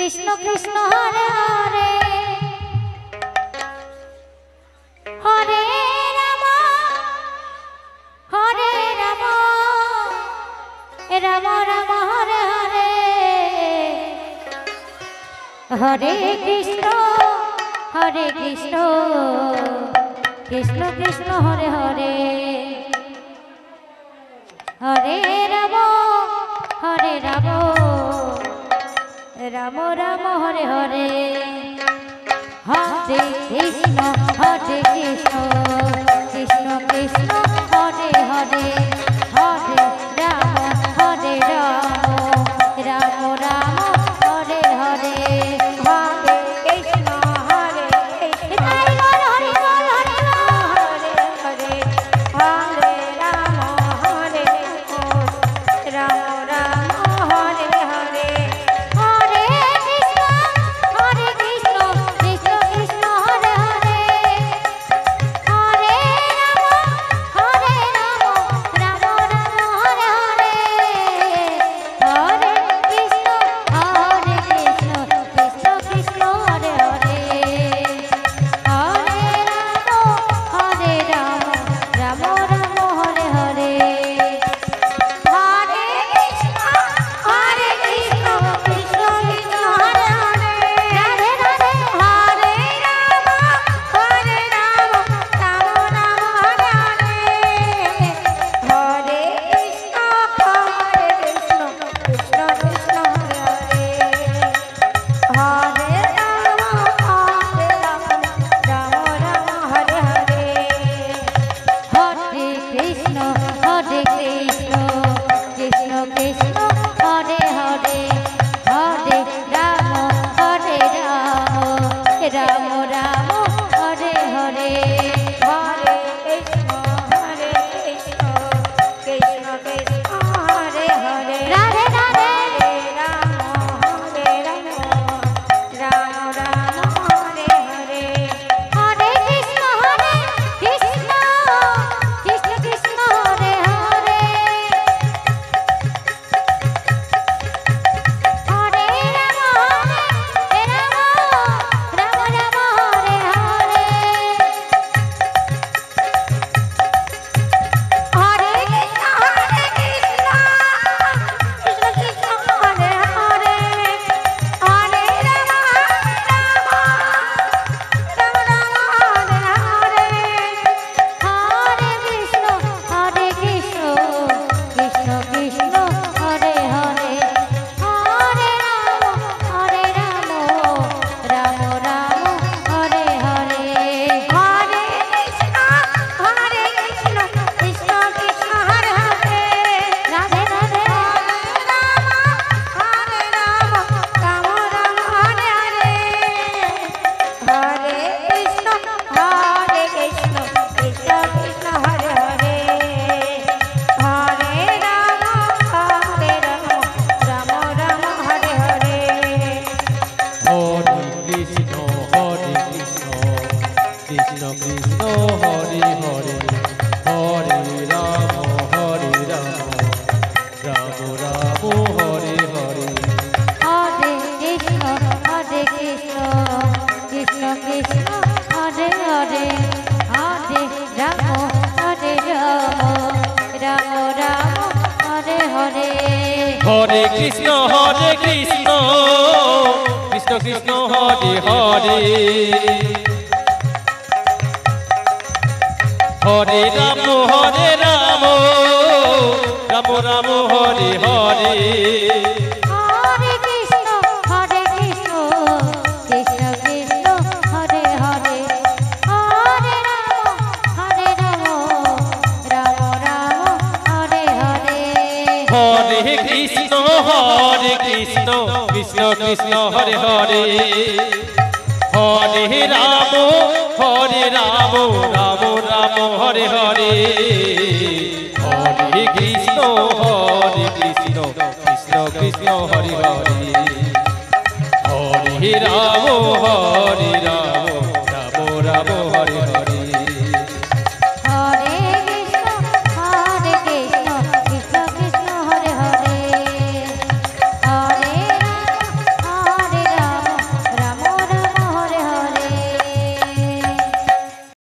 Krishna Krishna Hare Hare Hare Ram Hare Ram Ram Ram Hare Hare Hare Krishna Krishna Krishna Hare Hare Hare Ram Ram Ram Hare Hare Hare Krishna Krishna Krishna Hare Hare Hare Ram Ram Ram Hare Hare Hare Krishna Hare Krishna Hare Hare Hare Hare Ram Ram Ram Hare Hare Hare Krishna Krishna Krishna Hare Hare Hare Ram Ram Ram Hare Hare Hare Krishna Krishna Krishna Hare Hare Hare Ram Ram Ram Hare Hare Hare Krishna Krishna Krishna Hare Hare Radhe Radhe Hare Ram Ram Ram Hare Hare Hare Krishna Krishna Krishna Hare Hare Hare Ram Ram Ram Hare Hare Hare Krishna Krishna Krishna Hare Hare Hare Ram Ram Ram Hare Hare Hare Krishna Krishna Krishna Hare Hare Radhe Radhe Ram Ram Ram Hare Hare Hare Krishna Krishna Krishna Hare Hare Hare Ram Ram Ram Hare Hare Hare Krishna Krishna Krishna Hare Hare Hare Ram Ram Hare Hare Hare Krishna Krishna Krishna Hare Hare Hare Ram Ram Ram Hare Hare Hare Krishna Krishna Krishna Hare Hare Radhe Radhe Hare Ram Ram Hare Hare Hare Krishna Krishna Krishna Hare Hare Hare Ram Ram Ram Hare Hare Hare Krishna Krishna Krishna Hare Hare Hare Ram Ram Ram Hare Hare Hare Krishna Krishna Krishna Hare Hare Hare Ram Ram Ram Hare Hare Hare Krishna Krishna Krishna Hare Hare Hare Ram Ram Ram Hare Hare Hare Krishna Krishna Krishna Hare Hare Hare Ram Ram Ram Hare Hare Hare Krishna Krishna Krishna Hare Hare Hare Ram Ram Ram Hare Hare Hare Krishna Krishna Krishna